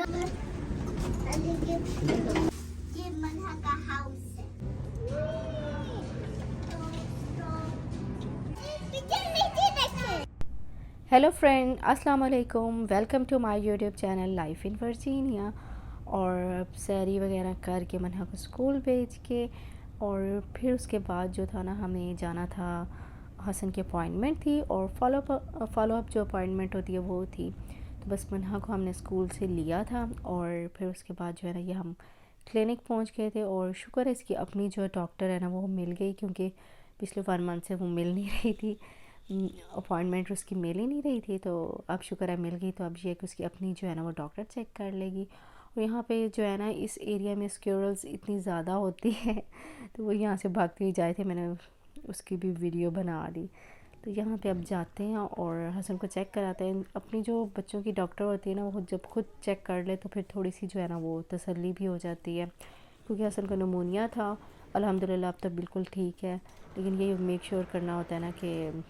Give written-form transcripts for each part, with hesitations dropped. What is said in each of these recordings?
ये मन्हा का हाउस है। हेलो फ्रेंड, अस्सलाम वालेकुम। Welcome to my YouTube channel life in Virginia. और सैरी वगैरह करके मन्हा को स्कूल भेज के और फिर उसके बाद जो था ना, हमें जाना था, हसन की अपॉइंटमेंट थी और फॉलो अप जो अपॉइंटमेंट होती है वो थी। तो बस मन्हा को हमने स्कूल से लिया था और फिर उसके बाद जो है ना, ये हम क्लिनिक पहुंच गए थे। और शुक्र है इसकी अपनी जो डॉक्टर है ना वो मिल गई, क्योंकि पिछले 1 मंथ से वो मिल नहीं रही थी, अपॉइंटमेंट उसकी मिल ही नहीं रही थी। तो अब शुक्र है मिल गई। तो अब ये कि उसकी अपनी जो है ना वो डॉक्टर चेक कर लेगी। और यहाँ पे जो है ना, इस एरिया में स्क्विरल्स इतनी ज़्यादा होती है तो वो यहाँ से भागते हुए जाए थे, मैंने उसकी भी वीडियो बना दी। तो यहाँ पे अब जाते हैं और हसन को चेक कराते हैं। अपनी जो बच्चों की डॉक्टर होती है ना, वो जब खुद चेक कर ले तो फिर थोड़ी सी जो है ना वो तसल्ली भी हो जाती है, क्योंकि हसन को निमोनिया था। अल्हम्दुलिल्लाह अब तो बिल्कुल ठीक है, लेकिन ये मेक श्योर करना होता है ना कि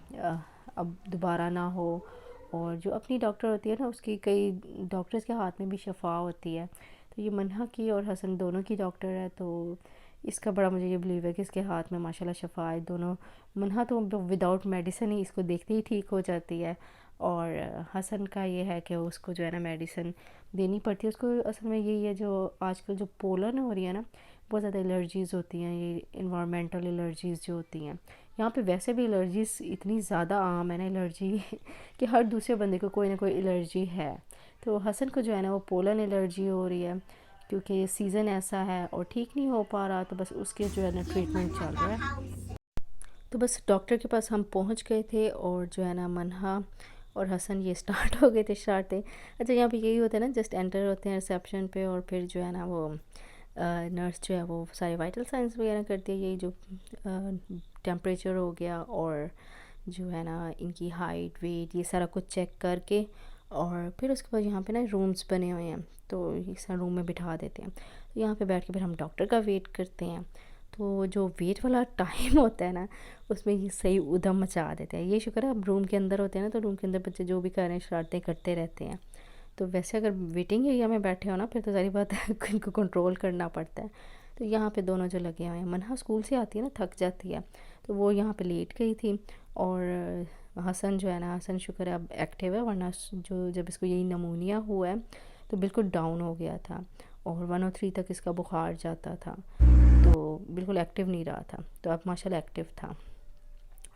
अब दोबारा ना हो। और जो अपनी डॉक्टर होती है ना, उसकी कई डॉक्टर्स के हाथ में भी शफा होती है। तो ये मन्हा की और हसन दोनों की डॉक्टर है, तो इसका बड़ा मुझे ये बिलीव है कि इसके हाथ में माशाल्लाह शफा है। दोनों, मन्हा तो विदाउट मेडिसिन ही इसको देखते ही ठीक हो जाती है, और हसन का ये है कि उसको जो है ना मेडिसिन देनी पड़ती है। उसको असल में यही है, जो आजकल जो पोलन हो रही है ना, बहुत ज़्यादा एलर्जीज़ होती हैं, ये इन्वायरमेंटल एलर्जीज़ जो होती हैं। यहाँ पे वैसे भी एलर्जीज़ इतनी ज़्यादा आम है ना, एलर्जी कि हर दूसरे बंदे को कोई ना कोई एलर्जी है। तो हसन को जो है ना वो पोलन एलर्जी हो रही है, क्योंकि ये सीज़न ऐसा है और ठीक नहीं हो पा रहा। तो बस उसके जो है ना ये ट्रीटमेंट मन्हा चल का रहा है। हाउस है। तो बस डॉक्टर के पास हम पहुँच गए थे और जो है ना मन्हा और हसन ये स्टार्ट हो गए थे शरारतें। अच्छा, यहाँ पे यही होता है ना, जस्ट एंटर होते हैं रिसेप्शन पे और फिर जो है ना वो नर्स जो है वो सारे वाइटल साइंस वगैरह करती है। यही जो टेम्परेचर हो गया और जो है ना इनकी हाइट वेट ये सारा कुछ चेक करके, और फिर उसके बाद यहाँ पे ना रूम्स बने हुए हैं, तो इस रूम में बिठा देते हैं। तो यहाँ पे बैठ के फिर हम डॉक्टर का वेट करते हैं। तो जो वेट वाला टाइम होता है ना, उसमें ये सही उधम मचा देते हैं। ये शुक्र है अब रूम के अंदर होते हैं ना, तो रूम के अंदर बच्चे जो भी कर रहे हैं शरारतें करते रहते हैं। तो वैसे अगर वेटिंग एरिया में बैठे हो ना, फिर तो सारी बात है इनको कंट्रोल करना पड़ता है। तो यहाँ पे दोनों जो लगे हुए हैं, मन्हा स्कूल से आती है ना, थक जाती है, तो वो यहाँ पे लेट गई थी। और हसन जो है ना, हसन शुक्र है अब एक्टिव है, वरना जो जब इसको यही नमूनिया हुआ है तो बिल्कुल डाउन हो गया था और 103 तक इसका बुखार जाता था, तो बिल्कुल एक्टिव नहीं रहा था। तो अब माशाल्लाह एक्टिव था।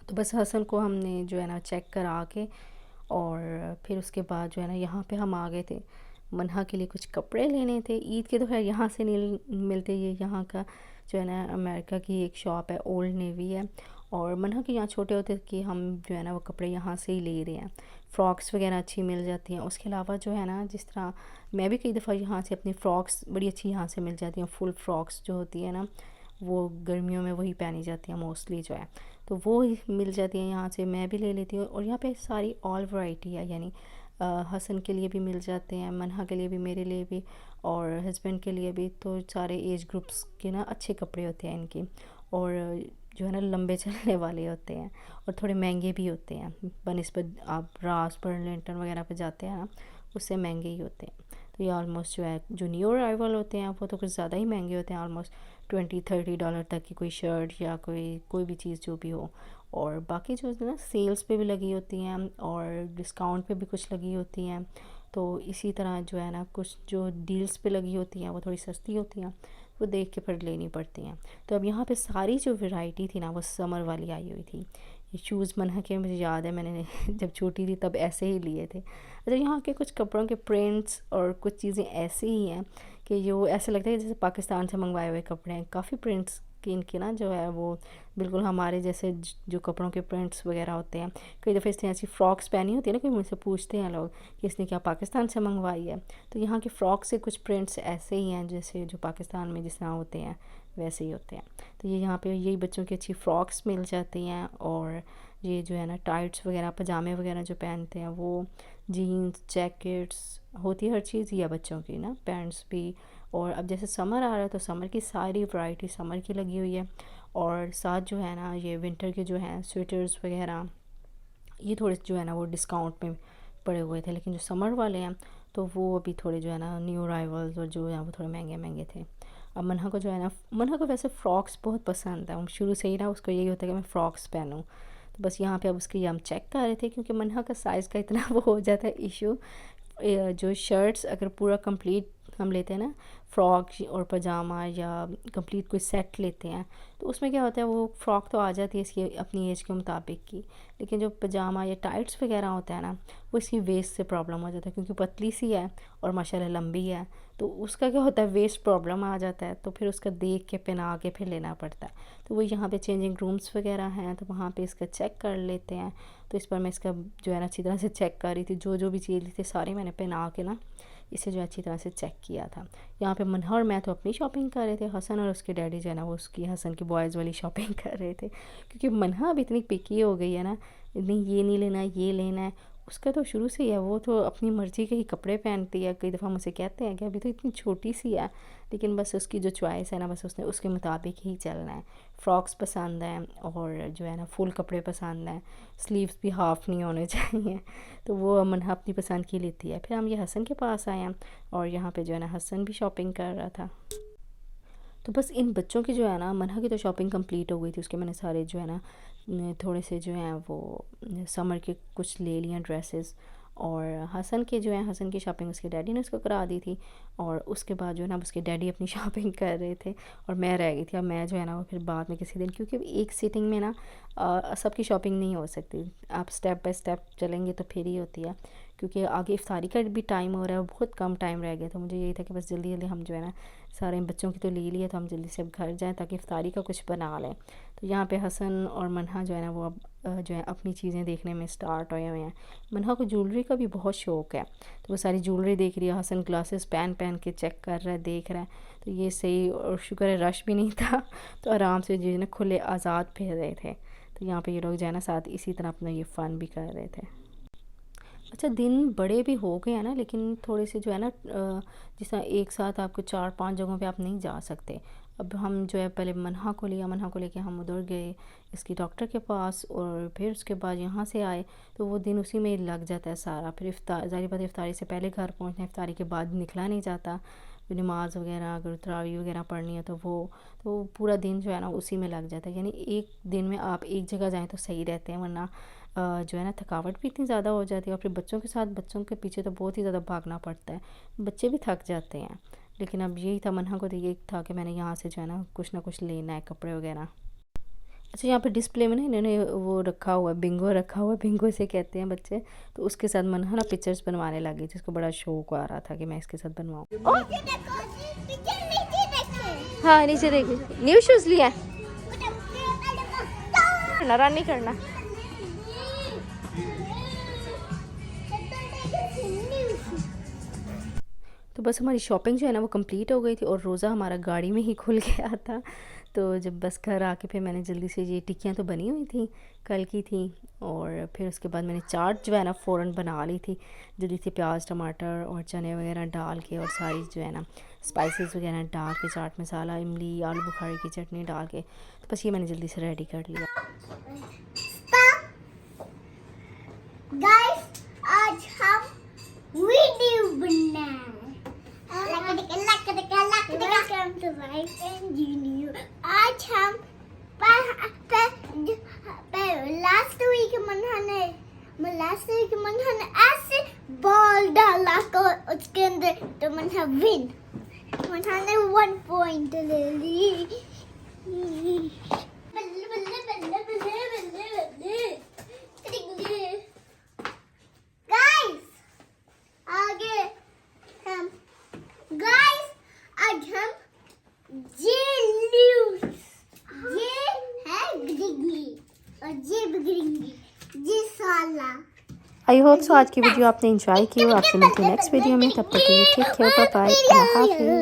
तो बस हसन को हमने जो है ना चेक करा के और फिर उसके बाद जो है ना यहाँ पे हम आ गए थे। मन्हा के लिए कुछ कपड़े लेने थे ईद के, तो खैर यहाँ से नहीं मिलते, ये यहाँ का जो है ना अमेरिका की एक शॉप है, ओल्ड नेवी है। और मन्हा के यहाँ छोटे होते कि हम जो है ना वो कपड़े यहाँ से ही ले रहे हैं। फ़्रॉक्स वगैरह अच्छी मिल जाती हैं। उसके अलावा जो है ना, जिस तरह मैं भी कई दफ़ा यहाँ से अपनी फ़्रॉक्स बड़ी अच्छी यहाँ से मिल जाती हैं। फुल फ्रॉक्स जो होती है ना, वो गर्मियों में वही पहनी जाती हैं मोस्टली जो है, तो वो मिल जाती हैं यहाँ से, मैं भी ले लेती हूँ। और यहाँ पे सारी ऑल वैरायटी है, यानी हसन के लिए भी मिल जाते हैं, मन्हा के लिए भी, मेरे लिए भी और हस्बैंड के लिए भी। तो सारे एज ग्रुप्स के ना अच्छे कपड़े होते हैं इनकी, और जो है ना लंबे चलने वाले होते हैं और थोड़े महंगे भी होते हैं बनिस्बत आप रास बर्लिंगटन वगैरह पे जाते हैं ना, उससे महंगे ही होते हैं। तो ये ऑलमोस्ट जो है, जो न्यू अराइवल होते हैं वो तो कुछ ज़्यादा ही महंगे होते हैं, ऑलमोस्ट $20-30 तक की कोई शर्ट या कोई भी चीज़ जो भी हो। और बाकी जो है ना सेल्स पे भी लगी होती हैं और डिस्काउंट पे भी कुछ लगी होती हैं। तो इसी तरह जो है ना, कुछ जो डील्स पे लगी होती हैं वो थोड़ी सस्ती होती हैं, वो देख के फिर लेनी पड़ती हैं। तो अब यहाँ पे सारी जो वैरायटी थी ना, वो समर वाली आई हुई थी। ये शूज़ मन्हा के मुझे याद है, मैंने जब छोटी थी तब ऐसे ही लिए थे। अच्छा, यहाँ के कुछ कपड़ों के प्रिंट्स और कुछ चीज़ें ऐसी ही हैं कि जो ऐसा लगता है जैसे पाकिस्तान से मंगवाए हुए कपड़े हैं। काफ़ी प्रिंट्स की इनके ना जो है वो बिल्कुल हमारे जैसे जो कपड़ों के प्रिंट्स वगैरह होते हैं। कई दफ़े इसने ऐसी फ़्रॉक्स पहनी होती है ना, कोई मुझसे पूछते हैं लोग कि इसने क्या पाकिस्तान से मंगवाई है। तो यहाँ की फ़्रॉक से कुछ प्रिंट्स ऐसे ही हैं जैसे जो पाकिस्तान में जिस तरह होते हैं वैसे ही होते हैं। तो ये यहाँ पे यही बच्चों की अच्छी फ़्रॉक्स मिल जाती हैं। और ये जो है ना टाइट्स वगैरह, पजामे वगैरह जो पहनते हैं वो, जीन्स जैकेट्स होती है, हर चीज़ ही है बच्चों की ना, पैंट्स भी। और अब जैसे समर आ रहा है तो समर की सारी वैरायटी समर की लगी हुई है। और साथ जो है ना ये विंटर के जो हैं स्वेटर्स वगैरह, ये थोड़े जो है ना वो डिस्काउंट में पड़े हुए थे। लेकिन जो समर वाले हैं तो वो अभी थोड़े जो है ना न्यू अराइवल्स और जो है वो थोड़े महंगे महंगे थे। अब मन्हा को जो है ना, मन्हा को वैसे फ़्रॉक्स बहुत पसंद है, शुरू से ही ना उसको यही होता है कि मैं फ़्रॉक्स पहनूँ। तो बस यहाँ पे अब उसकी हम चेक कर रहे थे, क्योंकि मन्हा का साइज़ का इतना वो हो जाता है इशू। जो शर्ट्स अगर पूरा कंप्लीट हम लेते हैं ना, फ़्रॉक और पजामा या कंप्लीट कोई सेट लेते हैं, तो उसमें क्या होता है, वो फ़्रॉक तो आ जाती है इसकी अपनी एज के मुताबिक की, लेकिन जो पजामा या टाइट्स वगैरह होता है ना, वो इसकी वेस्ट से प्रॉब्लम हो जाता है, क्योंकि पतली सी है और माशाल्लाह लंबी है, तो उसका क्या होता है, वेस्ट प्रॉब्लम आ जाता है, तो फिर उसका देख के पहना के फिर लेना पड़ता है। तो वो यहाँ पे चेंजिंग रूम्स वगैरह हैं, तो वहाँ पे इसका चेक कर लेते हैं। तो इस पर मैं इसका जो है ना अच्छी तरह से चेक कर रही थी, जो भी चीज़ थी सारी मैंने पहना के ना इसे जो अच्छी तरह से चेक किया था। यहाँ पे मन्हा और मैं तो अपनी शॉपिंग कर रहे थे, हसन और उसके डैडी जो है ना वो उसकी हसन की बॉयज़ वाली शॉपिंग कर रहे थे, क्योंकि मन्हा अब इतनी पिकी हो गई है ना, नहीं ये नहीं लेना ये लेना है, उसका तो शुरू से ही है, वो तो अपनी मर्ज़ी के ही कपड़े पहनती है। कई दफ़ा मुझसे कहते हैं कि अभी तो इतनी छोटी सी है, लेकिन बस उसकी जो चॉइस है ना, बस उसने उसके मुताबिक ही चलना है। फ़्रॉक्स पसंद हैं और जो है ना फुल कपड़े पसंद हैं, स्लीव्स भी हाफ़ नहीं होने चाहिए, तो वो मन्हा अपनी पसंद की लेती है। फिर हम ये हसन के पास आए हैं और यहाँ पे जो है ना हसन भी शॉपिंग कर रहा था। तो बस इन बच्चों की जो है ना, मन्हा की तो शॉपिंग कंप्लीट हो गई थी, उसके मैंने सारे जो है ना थोड़े से जो हैं वो समर के कुछ ले लिए ड्रेसेस, और हसन के जो है, हसन की शॉपिंग उसके डैडी ने उसको करा दी थी, और उसके बाद जो है ना उसके डैडी अपनी शॉपिंग कर रहे थे और मैं रह गई थी। अब मैं जो है ना वो फिर बाद में किसी दिन, क्योंकि एक सीटिंग में ना सबकी शॉपिंग नहीं हो सकती, आप स्टेप बाय स्टेप चलेंगे तो फिर ही होती है, क्योंकि आगे इफ्तारी का भी टाइम हो रहा है, बहुत कम टाइम रह गया, तो मुझे यही था कि बस जल्दी जल्दी हम जो है ना सारे बच्चों की तो ले लिए, तो हम जल्दी से अब घर जाएं ताकि इफ्तारी का कुछ बना लें। तो यहाँ पे हसन और मन्हा जो है ना वो अब जो है अपनी चीज़ें देखने में स्टार्ट हुए हुए हैं। मन्हा को ज्वेलरी का भी बहुत शौक़ है, तो वो सारी ज्वेलरी देख रही है, हसन ग्लासेस पहन पहन के चेक कर रहा है, देख रहा है, तो ये सही, और शुक्र है रश भी नहीं था, तो आराम से जो है ना खुले आज़ाद फिर रहे थे। तो यहाँ पे ये लोग जो है ना साथ इसी तरह अपना ये फ़न भी कर रहे थे। अच्छा, दिन बड़े भी हो गए हैं ना, लेकिन थोड़े से जो है ना जिस तरह एक साथ आपको 4-5 जगहों पे आप नहीं जा सकते। अब हम जो है पहले मन्हा को लिया, मन्हा को लेके हम उधर गए इसकी डॉक्टर के पास, और फिर उसके बाद यहाँ से आए, तो वो दिन उसी में लग जाता है सारा। फिर ज़ाहिर बात इफ्तारी से पहले घर पहुँचना, इफ्तारी के बाद निकला नहीं जाता, नमाज वगैरह अगर तरावी वगैरह पढ़नी है तो वो, तो पूरा दिन जो है ना उसी में लग जाता है। यानी एक दिन में आप एक जगह जाएँ तो सही रहते हैं, वरना जो है ना थकावट भी इतनी ज़्यादा हो जाती है, और फिर बच्चों के साथ, बच्चों के पीछे तो बहुत ही ज़्यादा भागना पड़ता है, बच्चे भी थक जाते हैं। लेकिन अब यही था, मन्हा को तो यही था कि मैंने यहाँ से जो है ना कुछ लेना है, कपड़े वगैरह। अच्छा, यहाँ पे डिस्प्ले में ना इन्होंने वो रखा हुआ है, बिंगो रखा हुआ है, बिंगो से कहते हैं बच्चे, तो उसके साथ मन्हा ना पिक्चर्स बनवाने लगी, जिसको बड़ा शौक आ रहा था कि मैं इसके साथ बनवाऊँ। हाँ, नीचे देखिए, न्यू शूज़ लिया है, रन नहीं करना। तो बस हमारी शॉपिंग जो है ना वो कंप्लीट हो गई थी, और रोज़ा हमारा गाड़ी में ही खुल गया था। तो जब बस घर आके फिर मैंने जल्दी से, ये टिक्कियाँ तो बनी हुई थी, कल की थी, और फिर उसके बाद मैंने चाट जो है ना फ़ौरन बना ली थी जल्दी से, प्याज टमाटर और चने वगैरह डाल के, और सारी जो है ना स्पाइसेस वगैरह डाल के, चाट मसाला, इमली, आलू बुखारे की चटनी डाल के, तो बस ये मैंने जल्दी से रेडी कर लिया। गाइस, आज हम वीडियो बनाएं। Welcome to my video. आज हम लास्ट वीक मन्हा ने ऐसे बॉल डाला को उसके अंदर, तो मन्हा विन, मन्हा ने 1 पॉइंट ले ली। बल्ले बल्ले बल्ले बल्ले बल्ले बल्ले। गाइस, आगे हम आज हम ये है ग्रिंगी और ये ग्रिंगी, ये साला। आई होप सो आज की वीडियो आपने एंजॉय की हो। आपसे मिलती है नेक्स्ट वीडियो में, तब तक के लिए टेक केयर, बाय बाय, अल्लाह हाफिज़।